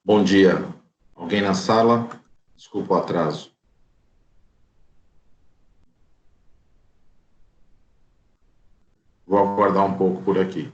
Bom dia. Alguém na sala? Desculpa o atraso. Vou aguardar um pouco por aqui.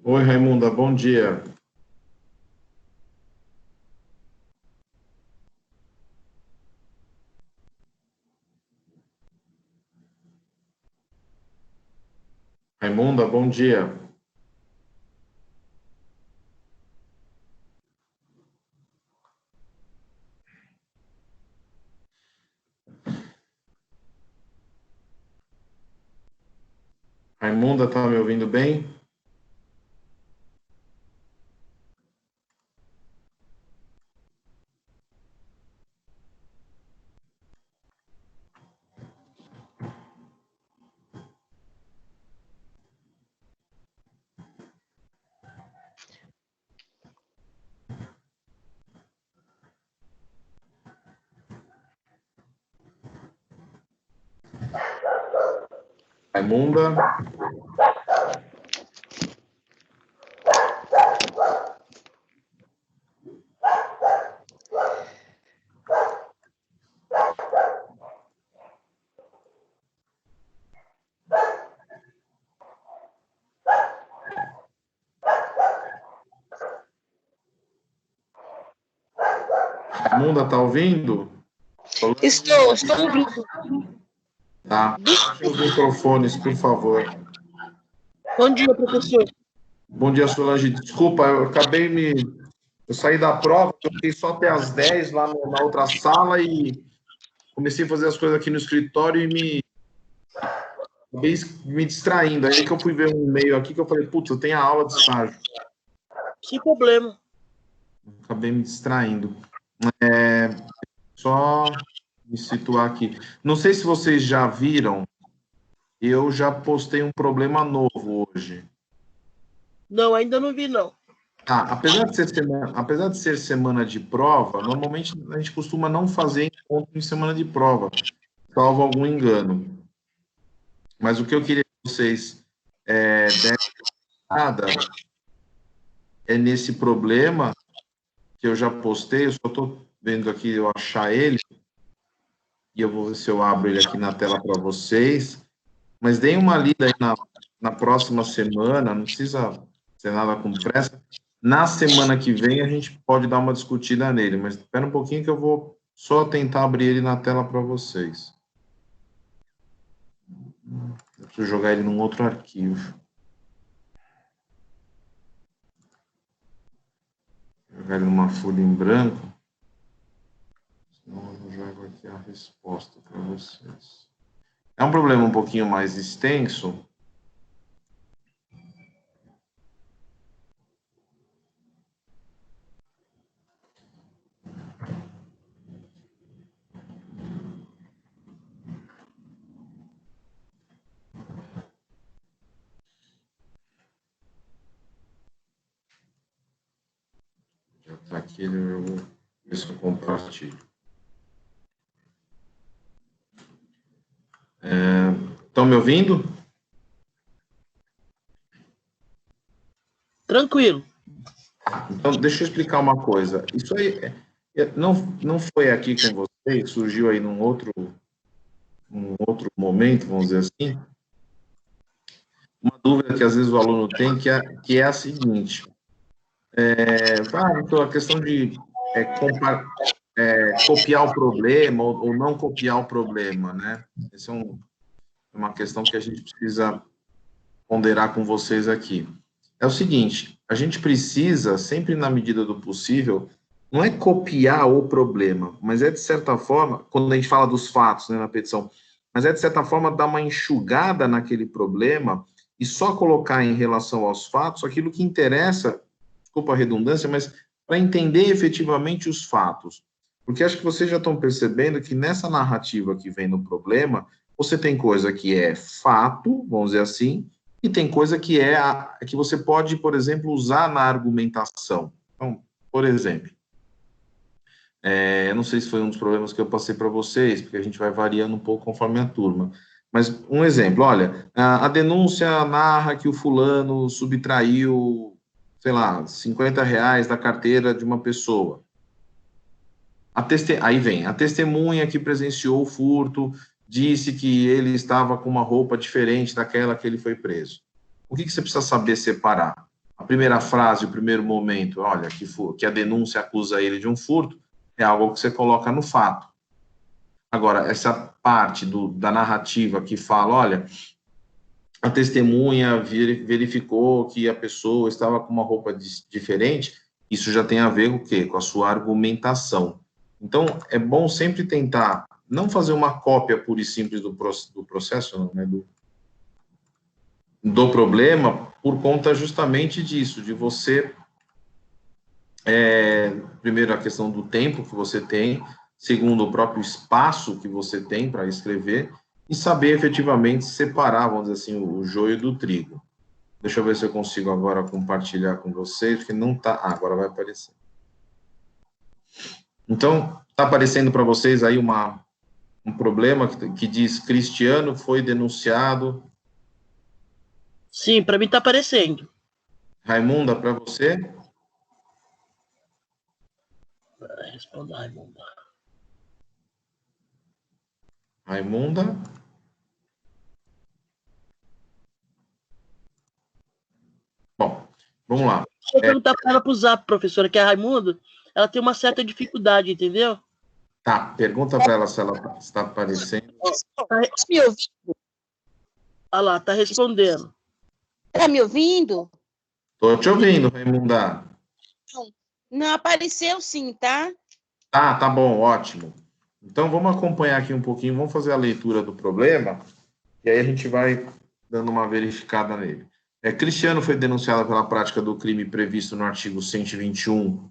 Oi, Raimunda, bom dia. Raimunda, bom dia. Raimunda, tá me ouvindo bem? Raimunda? Raimunda, tá ouvindo? Estou ouvindo. Tá. Feche os microfones, por favor. Bom dia, professor. Bom dia, Solange. Desculpa, eu saí da prova, eu fiquei só até às 10 lá na outra sala e comecei a fazer as coisas aqui no escritório e acabei me distraindo. Aí que eu fui ver um e-mail aqui que eu falei, putz, eu tenho a aula de estágio. Que problema. Acabei me distraindo. Só me situar aqui. Não sei se vocês já viram, eu já postei um problema novo hoje. Não, ainda não vi, não. Apesar de ser semana de prova, normalmente a gente costuma não fazer encontro em semana de prova, salvo algum engano. Mas o que eu queria que vocês dessem nada é nesse problema que eu já postei, eu só estou vendo aqui eu achar ele, e eu vou ver se eu abro ele aqui na tela para vocês. Mas deem uma lida aí na próxima semana, não precisa ser nada com pressa. Na semana que vem a gente pode dar uma discutida nele, mas espera um pouquinho que eu vou só tentar abrir ele na tela para vocês. Eu preciso jogar ele num outro arquivo. Jogar ele numa folha em branco. Senão eu jogo aqui a resposta para vocês. É um problema um pouquinho mais extenso. Já está aqui, eu vou ver se eu compartilho. Estão me ouvindo? Tranquilo. Então, deixa eu explicar uma coisa. Isso aí não foi aqui com vocês, surgiu aí num outro momento, vamos dizer assim. Uma dúvida que às vezes o aluno tem, que é a seguinte. Então, a questão de copiar o problema ou não copiar o problema, né? Essa é uma questão que a gente precisa ponderar com vocês aqui. É o seguinte, a gente precisa, sempre na medida do possível, não é copiar o problema, mas é, de certa forma, quando a gente fala dos fatos, né, na petição, mas é, de certa forma, dar uma enxugada naquele problema e só colocar em relação aos fatos aquilo que interessa, desculpa a redundância, mas para entender efetivamente os fatos. Porque acho que vocês já estão percebendo que nessa narrativa que vem no problema, você tem coisa que é fato, vamos dizer assim, e tem coisa que que você pode, por exemplo, usar na argumentação. Então, por exemplo, eu não sei se foi um dos problemas que eu passei para vocês, porque a gente vai variando um pouco conforme a turma. Mas um exemplo, olha, a denúncia narra que o fulano subtraiu, sei lá, R$ 50 da carteira de uma pessoa. Aí vem, a testemunha que presenciou o furto disse que ele estava com uma roupa diferente daquela que ele foi preso. O que você precisa saber separar? A primeira frase, o primeiro momento, olha, que a denúncia acusa ele de um furto, é algo que você coloca no fato. Agora, essa parte da narrativa que fala, olha, a testemunha verificou que a pessoa estava com uma roupa diferente, isso já tem a ver com o quê? Com a sua argumentação. Então, é bom sempre tentar não fazer uma cópia pura e simples do processo, né, do problema, por conta justamente disso, de você, primeiro, a questão do tempo que você tem, segundo, o próprio espaço que você tem para escrever, e saber efetivamente separar, vamos dizer assim, o joio do trigo. Deixa eu ver se eu consigo agora compartilhar com vocês, porque não está... agora vai aparecer. Então, está aparecendo para vocês aí um problema que diz Cristiano foi denunciado. Sim, para mim está aparecendo. Raimunda, para você? Responda, Raimunda. Raimunda? Bom, vamos lá. Deixa eu perguntar para ela para o Zap, professora, que é a Raimunda, ela tem uma certa dificuldade, entendeu? Tá, pergunta para ela se ela está aparecendo. Tá me ouvindo? Olha lá, está respondendo. Tá me ouvindo? Estou te ouvindo, Raimunda. Não, apareceu sim, tá? Tá bom, ótimo. Então, vamos acompanhar aqui um pouquinho, vamos fazer a leitura do problema, e aí a gente vai dando uma verificada nele. Cristiano foi denunciado pela prática do crime previsto no artigo 121,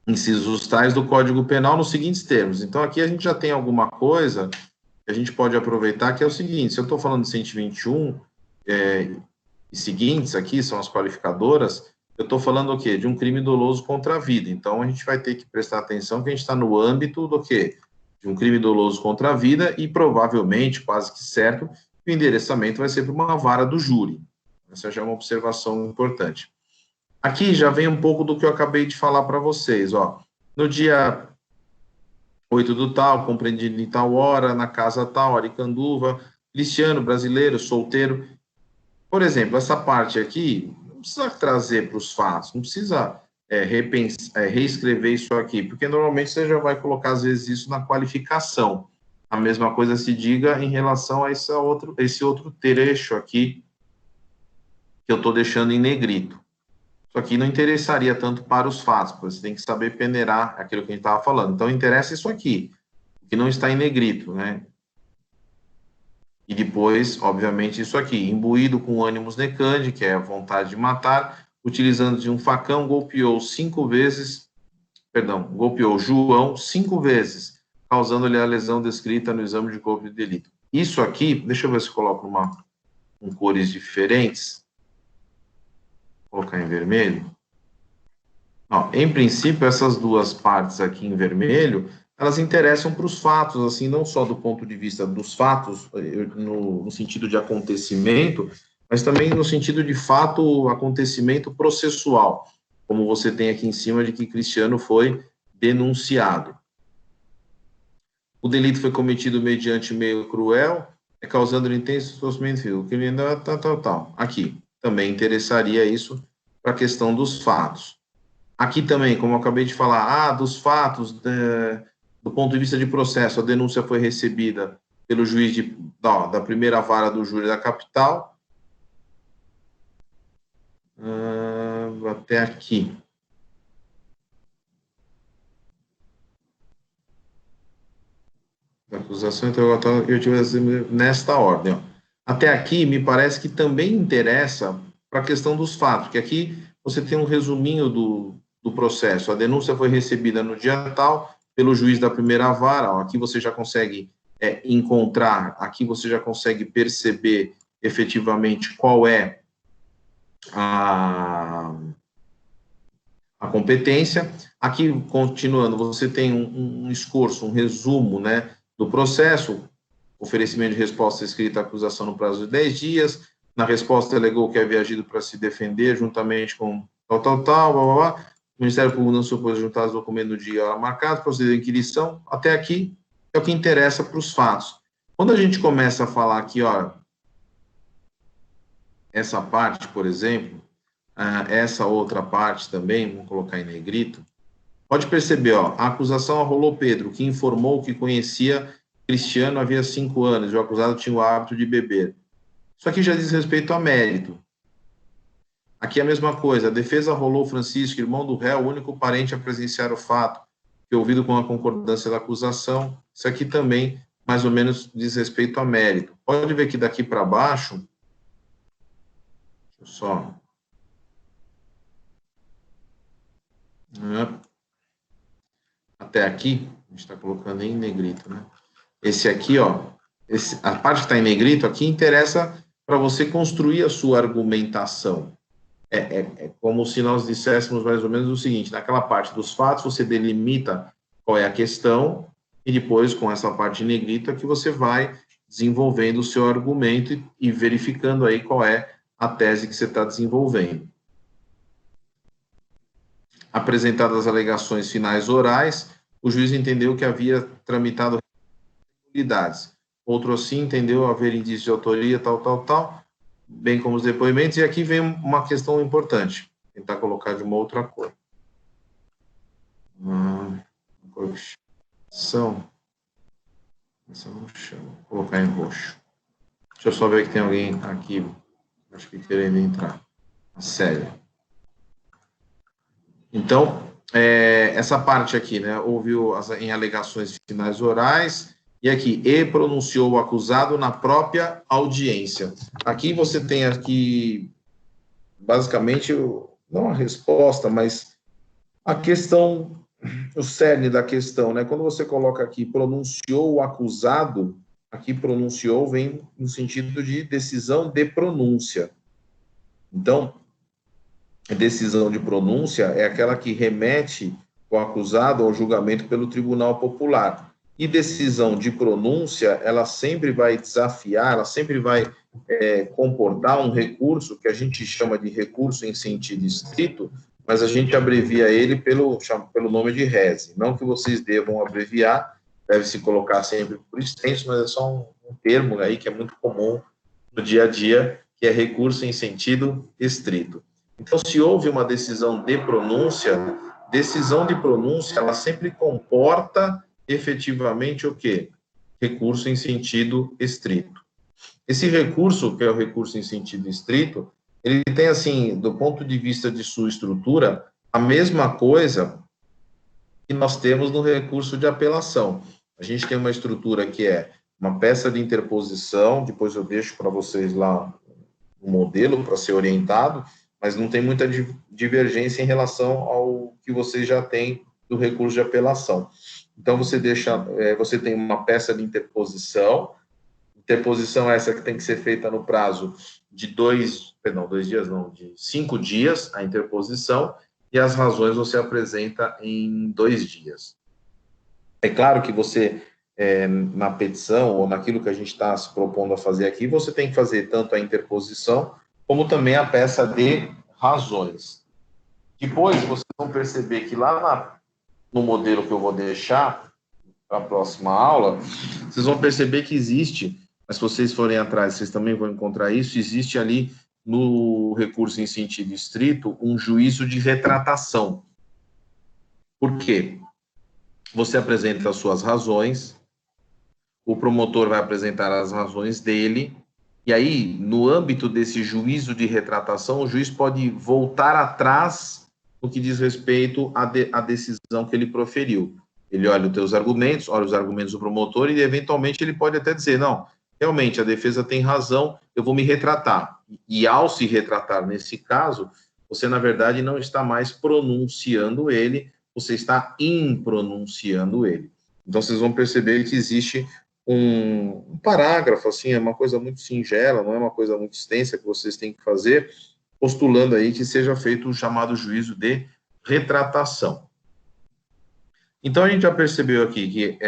incisos tais do Código Penal, nos seguintes termos. Então, aqui a gente já tem alguma coisa que a gente pode aproveitar, que é o seguinte, se eu estou falando de 121 e seguintes aqui, são as qualificadoras, eu estou falando o quê? De um crime doloso contra a vida. Então, a gente vai ter que prestar atenção que a gente está no âmbito do quê? De um crime doloso contra a vida e, provavelmente, quase que certo, o endereçamento vai ser para uma vara do júri. Essa já é uma observação importante. Aqui já vem um pouco do que eu acabei de falar para vocês, ó. No dia 8 do tal, compreendido em tal hora, na casa tal, Aricanduva, Cristiano, brasileiro, solteiro. Por exemplo, essa parte aqui, não precisa trazer para os fatos, não precisa reescrever isso aqui, porque normalmente você já vai colocar, às vezes, isso na qualificação. A mesma coisa se diga em relação a esse outro trecho aqui, que eu estou deixando em negrito. Isso aqui não interessaria tanto para os fatos, porque você tem que saber peneirar aquilo que a gente estava falando. Então, interessa isso aqui, que não está em negrito, né? E depois, obviamente, isso aqui, imbuído com ânimos necandi, que é a vontade de matar, utilizando de um facão, golpeou João 5 vezes, causando-lhe a lesão descrita no exame de corpo de delito. Isso aqui, deixa eu ver se eu coloco com cores diferentes. Vou colocar em vermelho. Ó, em princípio, essas duas partes aqui em vermelho, elas interessam para os fatos, assim, não só do ponto de vista dos fatos, no sentido de acontecimento, mas também no sentido de fato, acontecimento processual, como você tem aqui em cima de que Cristiano foi denunciado. O delito foi cometido mediante meio cruel, causando intenso sofrimento físico. Tal. Aqui, também interessaria isso para a questão dos fatos. Aqui também, como eu acabei de falar, dos fatos, do ponto de vista de processo, a denúncia foi recebida pelo juiz da primeira vara do júri da capital, até aqui. Da acusação interrogatória, eu tive nesta ordem. Ó. Até aqui, me parece que também interessa para a questão dos fatos, que aqui você tem um resuminho do processo. A denúncia foi recebida no dia tal pelo juiz da primeira vara. Ó, aqui você já consegue encontrar, aqui você já consegue perceber efetivamente qual é a competência. Aqui, continuando, você tem um escorço, um resumo, né, do processo, oferecimento de resposta escrita à acusação no prazo de 10 dias, na resposta alegou que havia agido para se defender, juntamente com tal, blá, blá, blá. O Ministério Público não supôs juntar os documentos no dia marcado, procedeu a inquirição. Até aqui é o que interessa para os fatos. Quando a gente começa a falar aqui, ó, essa parte, por exemplo, essa outra parte também, vamos colocar em negrito, pode perceber, ó, a acusação arrolou Pedro, que informou que conhecia Cristiano havia 5 anos, e o acusado tinha o hábito de beber. Isso aqui já diz respeito a mérito. Aqui é a mesma coisa, a defesa arrolou Francisco, irmão do réu, o único parente a presenciar o fato, que ouvido com a concordância da acusação. Isso aqui também, mais ou menos, diz respeito a mérito. Pode ver que daqui para baixo, deixa eu só... Até aqui, a gente está colocando em negrito, né? Esse aqui, ó, a parte que está em negrito aqui interessa para você construir a sua argumentação. É como se nós disséssemos mais ou menos o seguinte, naquela parte dos fatos, você delimita qual é a questão, e depois, com essa parte em negrito, é que você vai desenvolvendo o seu argumento e verificando aí qual é a tese que você está desenvolvendo. Apresentadas as alegações finais orais, o juiz entendeu que havia tramitado irregularidades. Outro assim entendeu haver indício de autoria, tal, bem como os depoimentos. E aqui vem uma questão importante. Vou tentar colocar de uma outra cor. Essa não chama. Vou colocar em roxo. Deixa eu só ver que tem alguém aqui, acho que querendo entrar. Sério. Então, essa parte aqui, né, houve em alegações finais orais, e aqui, pronunciou o acusado na própria audiência. Aqui você tem aqui, basicamente, não a resposta, mas a questão, o cerne da questão, né, quando você coloca aqui, pronunciou o acusado, aqui pronunciou vem no sentido de decisão de pronúncia. Então, a decisão de pronúncia é aquela que remete o acusado ao julgamento pelo Tribunal Popular. E decisão de pronúncia, ela sempre vai desafiar, ela sempre vai comportar um recurso que a gente chama de recurso em sentido estrito, mas a gente abrevia ele pelo nome de rese. Não que vocês devam abreviar, deve se colocar sempre por extenso, mas é só um termo aí que é muito comum no dia a dia, que é recurso em sentido estrito. Então, se houve uma decisão de pronúncia, ela sempre comporta efetivamente o quê? Recurso em sentido estrito. Esse recurso, que é o recurso em sentido estrito, ele tem, assim, do ponto de vista de sua estrutura, a mesma coisa que nós temos no recurso de apelação. A gente tem uma estrutura que é uma peça de interposição, depois eu deixo para vocês lá um modelo para ser orientado, mas não tem muita divergência em relação ao que você já tem do recurso de apelação. Então, você tem uma peça de interposição essa que tem que ser feita no prazo de 5 dias, a interposição, e as razões você apresenta em 2 dias. É claro que você, na petição, ou naquilo que a gente está se propondo a fazer aqui, você tem que fazer tanto a interposição, como também a peça de razões. Depois, vocês vão perceber que lá no modelo que eu vou deixar para a próxima aula, vocês vão perceber que existe, mas se vocês forem atrás, vocês também vão encontrar isso, existe ali no recurso em sentido estrito um juízo de retratação. Por quê? Você apresenta as suas razões, o promotor vai apresentar as razões dele, e aí, no âmbito desse juízo de retratação, o juiz pode voltar atrás no que diz respeito à decisão que ele proferiu. Ele olha os teus argumentos, olha os argumentos do promotor e, eventualmente, ele pode até dizer, não, realmente, a defesa tem razão, eu vou me retratar. E, ao se retratar nesse caso, você, na verdade, não está mais pronunciando ele, você está impronunciando ele. Então, vocês vão perceber que existe um parágrafo, assim, é uma coisa muito singela, não é uma coisa muito extensa que vocês têm que fazer, postulando aí que seja feito o chamado juízo de retratação. Então, a gente já percebeu aqui que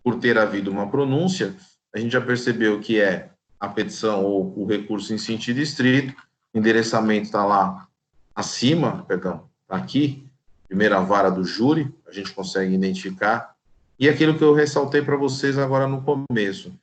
por ter havido uma pronúncia, a gente já percebeu que é a petição ou o recurso em sentido estrito, o endereçamento está lá acima, perdão, está aqui, primeira vara do júri, a gente consegue identificar. E aquilo que eu ressaltei para vocês agora no começo,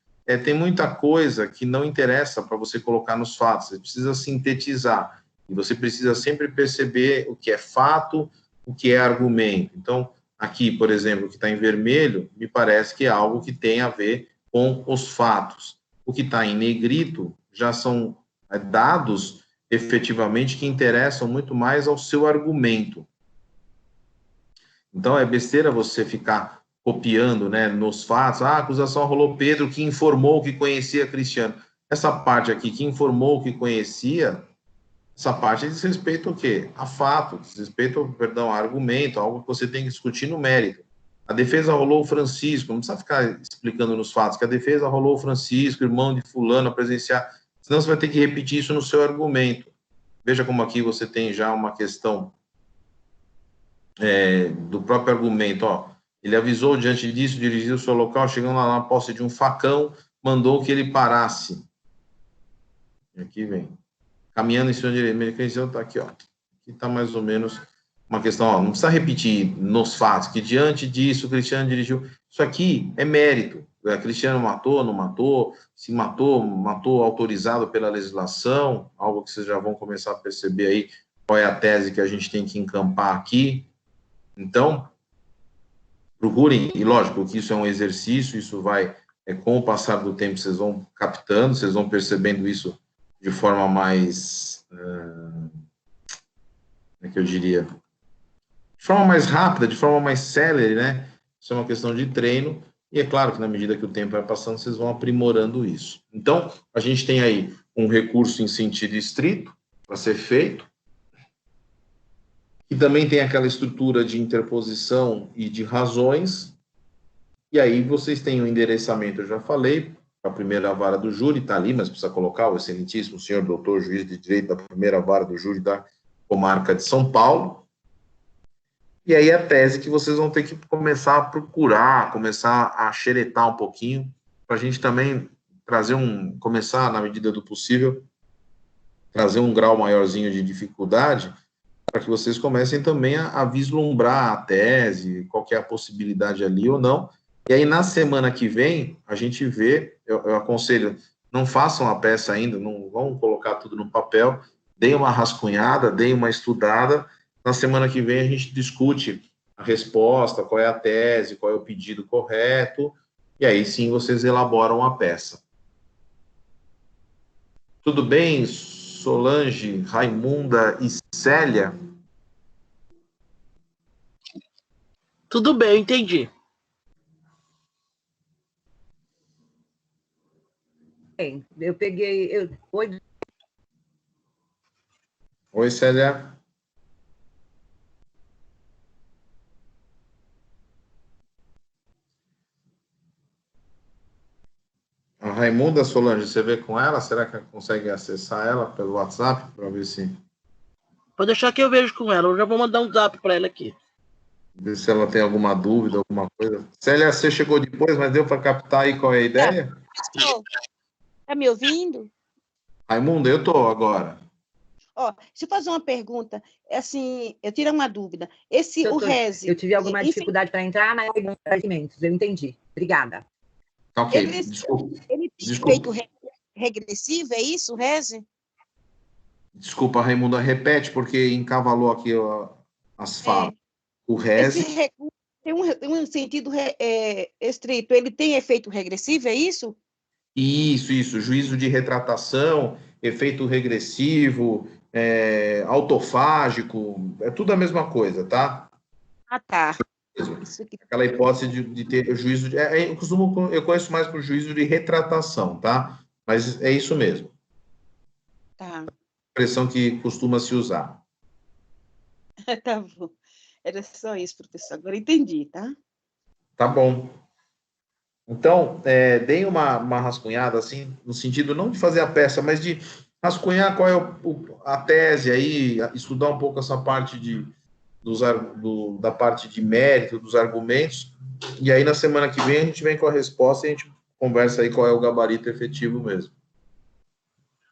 tem muita coisa que não interessa para você colocar nos fatos, você precisa sintetizar, e você precisa sempre perceber o que é fato, o que é argumento. Então, aqui, por exemplo, o que está em vermelho, me parece que é algo que tem a ver com os fatos. O que está em negrito já são dados, efetivamente, que interessam muito mais ao seu argumento. Então, é besteira você ficar copiando, né, nos fatos, a acusação rolou Pedro, que informou que conhecia Cristiano. Essa parte aqui, que informou que conhecia, essa parte diz respeito ao quê? A fato, diz respeito, perdão, a argumento, algo que você tem que discutir no mérito. A defesa rolou o Francisco, não precisa ficar explicando nos fatos, que a defesa rolou o Francisco, irmão de fulano, a presenciar, senão você vai ter que repetir isso no seu argumento. Veja como aqui você tem já uma questão do próprio argumento, ó. Ele avisou, diante disso, dirigiu-se ao local, chegando lá na posse de um facão, mandou que ele parasse. E aqui vem. Caminhando em cima de direito, está aqui, ó. Aqui está mais ou menos uma questão, ó, não precisa repetir nos fatos, que diante disso, o Cristiano dirigiu. Isso aqui é mérito. Cristiano matou, não matou, se matou, matou autorizado pela legislação, algo que vocês já vão começar a perceber aí, qual é a tese que a gente tem que encampar aqui. Então, procurem, e lógico que isso é um exercício, isso vai, com o passar do tempo, vocês vão captando, vocês vão percebendo isso de forma mais, como é que eu diria, de forma mais rápida, de forma mais célere, né? Isso é uma questão de treino, e é claro que na medida que o tempo vai passando, vocês vão aprimorando isso. Então, a gente tem aí um recurso em sentido estrito para ser feito, e também tem aquela estrutura de interposição e de razões, e aí vocês têm o endereçamento, eu já falei, a primeira vara do júri, está ali, mas precisa colocar o excelentíssimo senhor doutor juiz de direito da primeira vara do júri da comarca de São Paulo, e aí a tese que vocês vão ter que começar a procurar, começar a xeretar um pouquinho, para a gente também trazer começar, na medida do possível, trazer um grau maiorzinho de dificuldade, para que vocês comecem também a vislumbrar a tese, qual que é a possibilidade ali ou não. E aí, na semana que vem, a gente vê, eu aconselho, não façam a peça ainda, não vão colocar tudo no papel, deem uma rascunhada, deem uma estudada. Na semana que vem, a gente discute a resposta, qual é a tese, qual é o pedido correto, e aí sim vocês elaboram a peça. Tudo bem, Solange, Raimunda e Célia? Tudo bem, entendi. Eu peguei... Oi, Célia. A Raimunda, Solange, você vê com ela? Será que consegue acessar ela pelo WhatsApp para ver se... Pode deixar que eu vejo com ela. Eu já vou mandar um zap para ela aqui. Ver se ela tem alguma dúvida, alguma coisa. Célia, você chegou depois, mas deu para captar aí qual é a ideia? Está me ouvindo? Raimunda, eu estou agora. Ó, deixa eu fazer uma pergunta. Assim, eu tiro uma dúvida. O Reze... Eu tive alguma dificuldade para entrar, mas eu entendi. Obrigada. Ok, desculpa. Ele tem efeito regressivo, é isso, Reze? Desculpa, Raimunda, repete, porque encavalou aqui as falas. O Esse RESE, recurso tem um sentido estrito, ele tem efeito regressivo, é isso? isso, juízo de retratação, efeito regressivo, autofágico, é tudo a mesma coisa, tá? Ah, tá. Isso aqui. Aquela hipótese de ter juízo de. Eu conheço mais por juízo de retratação, tá? Mas é isso mesmo. Tá. Expressão que costuma se usar. Tá bom. Era só isso, professor. Agora entendi, tá? Tá bom. Então, deem uma rascunhada, assim, no sentido não de fazer a peça, mas de rascunhar qual é a tese aí, estudar um pouco essa parte da parte de mérito, dos argumentos, e aí na semana que vem a gente vem com a resposta e a gente conversa aí qual é o gabarito efetivo mesmo.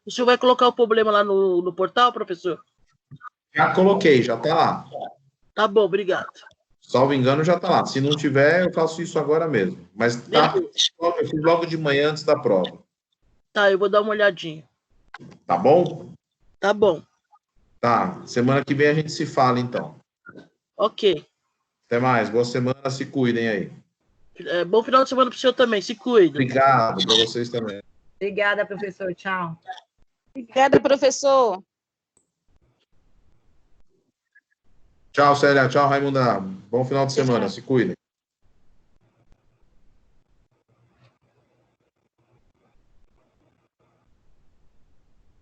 O senhor vai colocar o problema lá no portal, professor? Já coloquei, já está lá. Tá bom, obrigado. Salvo engano, já está lá. Se não tiver, eu faço isso agora mesmo. Mas tá, Beleza. eu fiz logo de manhã antes da prova. Tá, eu vou dar uma olhadinha. Tá bom? Tá bom. Tá. Semana que vem a gente se fala, então. Ok. Até mais. Boa semana. Se cuidem aí. Bom final de semana pro senhor também. Se cuida. Obrigado para vocês também. Obrigada, professor. Tchau. Obrigada, professor. Tchau, Célia. Tchau, Raimunda. Bom final de semana. Tchau. Se cuidem.